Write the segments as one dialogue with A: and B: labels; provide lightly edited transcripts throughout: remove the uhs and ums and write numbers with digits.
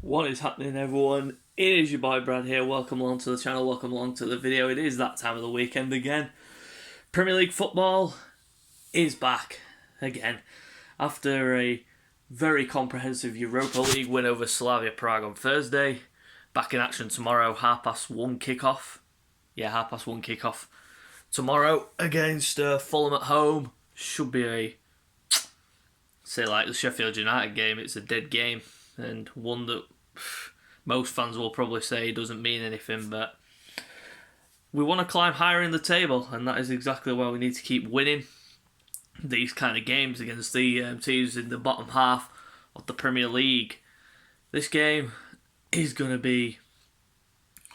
A: What is happening, everyone? It is your boy Brad here. Welcome along to the channel, welcome along to the video. It is that time of the weekend again. Premier League football is back again after a very comprehensive Europa League win over Slavia Prague on Thursday. Back in action tomorrow, 1:30 kickoff. Yeah, 1:30 kickoff tomorrow against Fulham at home. Should be say like the Sheffield United game. It's a dead game and one that most fans will probably say doesn't mean anything, but we want to climb higher in the table, and that is exactly why we need to keep winning these kind of games against the teams in the bottom half of the Premier League. This game is going to be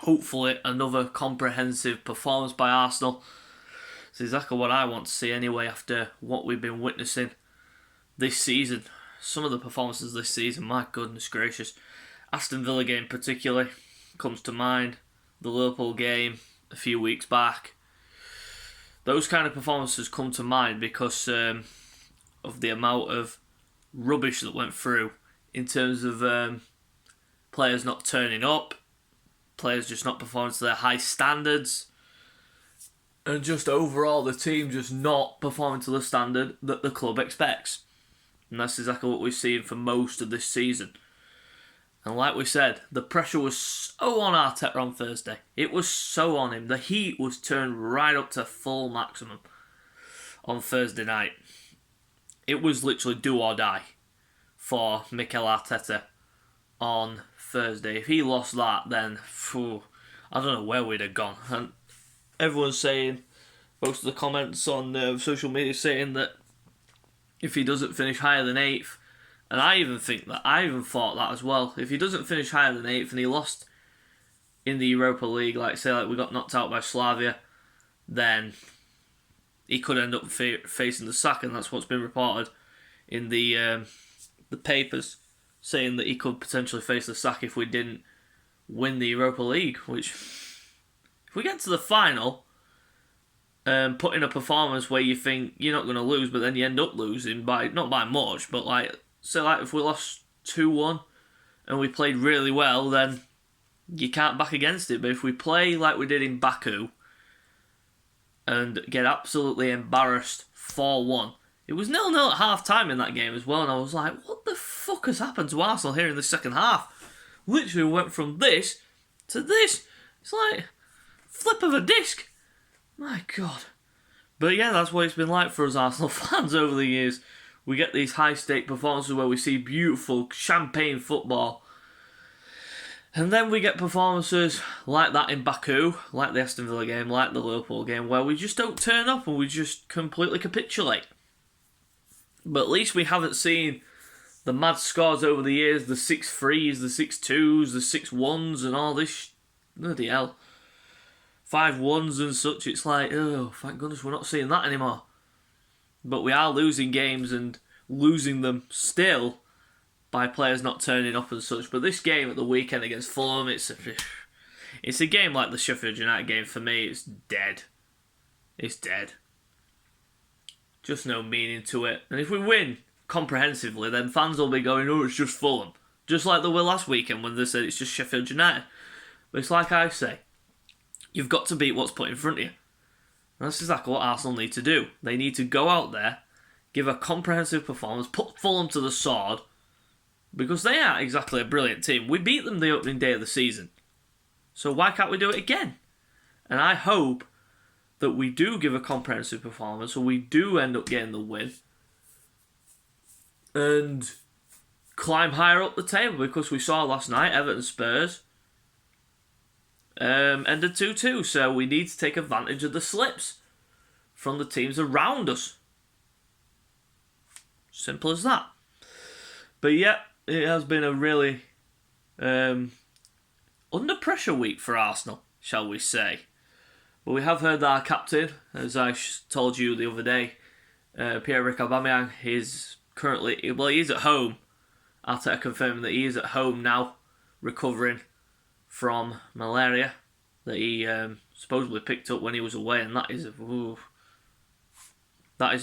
A: hopefully another comprehensive performance by Arsenal. It's exactly what I want to see anyway after what we've been witnessing this season. Some of the performances this season, my goodness gracious. Aston Villa game particularly comes to mind. The Liverpool game a few weeks back. Those kind of performances come to mind because of the amount of rubbish that went through in terms of players not turning up, players just not performing to their high standards, and just overall the team just not performing to the standard that the club expects. And that's exactly what we've seen for most of this season. And like we said, the pressure was so on Arteta on Thursday. It was so on him. The heat was turned right up to full maximum on Thursday night. It was literally do or die for Mikel Arteta on Thursday. If he lost that, then I don't know where we'd have gone. And everyone's saying, most of the comments on social media saying that if he doesn't finish higher than 8th, and I even thought that as well. If he doesn't finish higher than 8th and he lost in the Europa League, like we got knocked out by Slavia, then he could end up facing the sack, and that's what's been reported in the papers, saying that he could potentially face the sack if we didn't win the Europa League. Which, if we get to the final, put in a performance where you think you're not going to lose, but then you end up losing by not by much, but if we lost 2-1 and we played really well, then you can't back against it. But if we play like we did in Baku and get absolutely embarrassed 4-1, it was 0-0 at half time in that game as well, and I was like, what the fuck has happened to Arsenal here in the second half? Literally went from this to this. It's like flip of a disc. My God. But yeah, that's what it's been like for us Arsenal fans over the years. We get these high-stake performances where we see beautiful champagne football. And then we get performances like that in Baku, like the Aston Villa game, like the Liverpool game, where we just don't turn up and we just completely capitulate. But at least we haven't seen the mad scores over the years, the 6-3s, the 6-2s, the 6-1s and all this. Bloody hell. 5-1s and such. It's like, oh, thank goodness we're not seeing that anymore. But we are losing games and losing them still by players not turning up and such. But this game at the weekend against Fulham, it's a game like the Sheffield United game for me. It's dead. It's dead. Just no meaning to it. And if we win comprehensively, then fans will be going, oh, it's just Fulham. Just like they were last weekend when they said it's just Sheffield United. But it's like I say, you've got to beat what's put in front of you. And that's exactly what Arsenal need to do. They need to go out there, give a comprehensive performance, put Fulham to the sword, because they are exactly a brilliant team. We beat them the opening day of the season. So why can't we do it again? And I hope that we do give a comprehensive performance, so we do end up getting the win, and climb higher up the table, because we saw last night, Everton Spurs ended 2-2, so we need to take advantage of the slips from the teams around us. Simple as that. But yeah, it has been a really under pressure week for Arsenal, shall we say. But we have heard that our captain, as I told you the other day, Pierre-Emerick Aubameyang, is currently, he's at home. Arteta confirming that he is at home now, recovering from malaria that he supposedly picked up when he was away, and that is a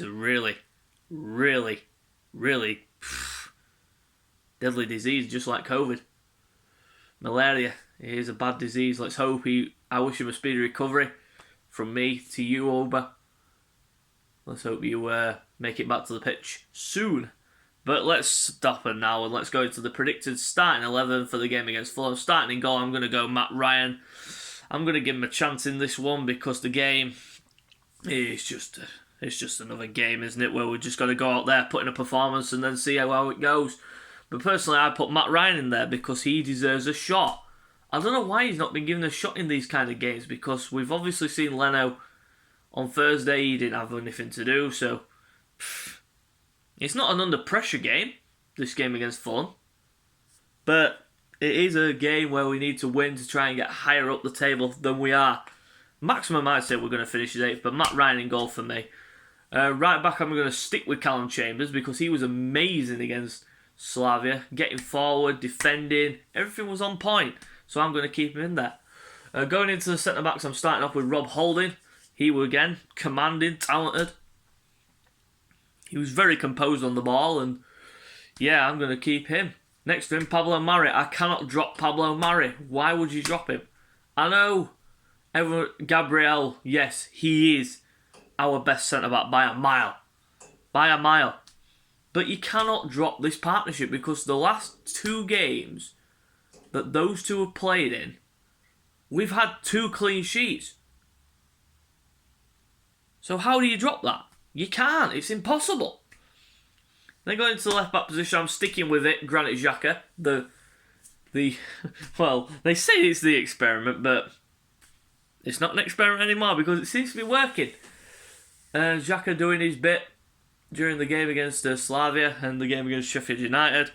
A: really, really, really deadly disease, just like COVID. malaria. It is a bad disease. Let's hope I wish him a speedy recovery from me to you, Oba. Let's hope you make it back to the pitch soon. But let's stop it now and let's go into the predicted starting 11 for the game against Fulham. Starting in goal, I'm going to go Matt Ryan. I'm going to give him a chance in this one because the game is just another game, isn't it? Where we're just going to go out there, put in a performance and then see how it goes. But personally, I put Matt Ryan in there because he deserves a shot. I don't know why he's not been given a shot in these kind of games because we've obviously seen Leno on Thursday. He didn't have anything to do, so it's not an under pressure game, this game against Fulham. But it is a game where we need to win to try and get higher up the table than we are. Maximum, I'd say we're going to finish as 8th, but Matt Ryan in goal for me. Right back, I'm going to stick with Callum Chambers because he was amazing against Slavia. Getting forward, defending, everything was on point. So I'm going to keep him in there. Going into the centre-backs, I'm starting off with Rob Holding. He was, again, commanding, talented. He was very composed on the ball, and yeah, I'm going to keep him. Next to him, Pablo Mari. I cannot drop Pablo Mari. Why would you drop him? I know, Gabriel, yes, he is our best centre-back by a mile. By a mile. But you cannot drop this partnership because the last 2 games that those two have played in, we've had 2 clean sheets. So how do you drop that? You can't. It's impossible. Then going into the left back position, I'm sticking with it. Granit Xhaka, well, they say it's the experiment, but it's not an experiment anymore because it seems to be working. Xhaka doing his bit during the game against Slavia and the game against Sheffield United.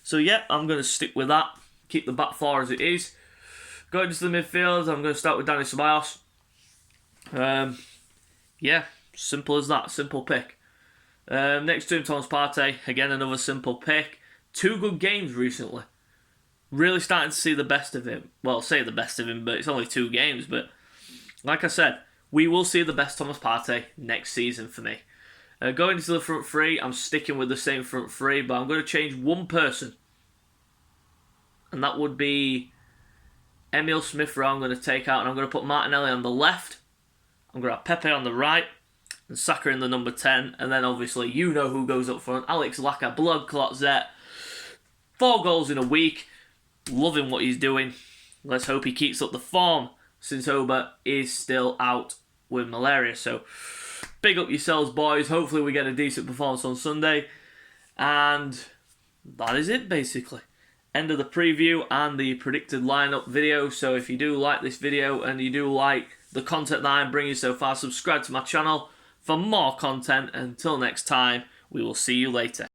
A: So yeah, I'm going to stick with that. Keep the back 4 as it is. Going into the midfield, I'm going to start with Dani Ceballos. Yeah, simple as that. Simple pick. Next to him, Thomas Partey. Again, another simple pick. 2 good games recently. Really starting to see the best of him. Well, say the best of him, but it's only 2 games. But like I said, we will see the best Thomas Partey next season for me. Going into the front 3, I'm sticking with the same front 3, but I'm going to change one person. And that would be Emil Smith-Rowe. I'm going to take out and I'm going to put Martinelli on the left. I'm going to have Pepe on the right. And Saka in the number 10. And then obviously you know who goes up front. Alex Laka, blood clot Zet. 4 goals in a week. Loving what he's doing. Let's hope he keeps up the form since Oba is still out with malaria. So big up yourselves, boys. Hopefully we get a decent performance on Sunday. And that is it basically. End of the preview and the predicted lineup video. So if you do like this video and you do like the content that I'm bringing so far, subscribe to my channel for more content. Until next time, we will see you later.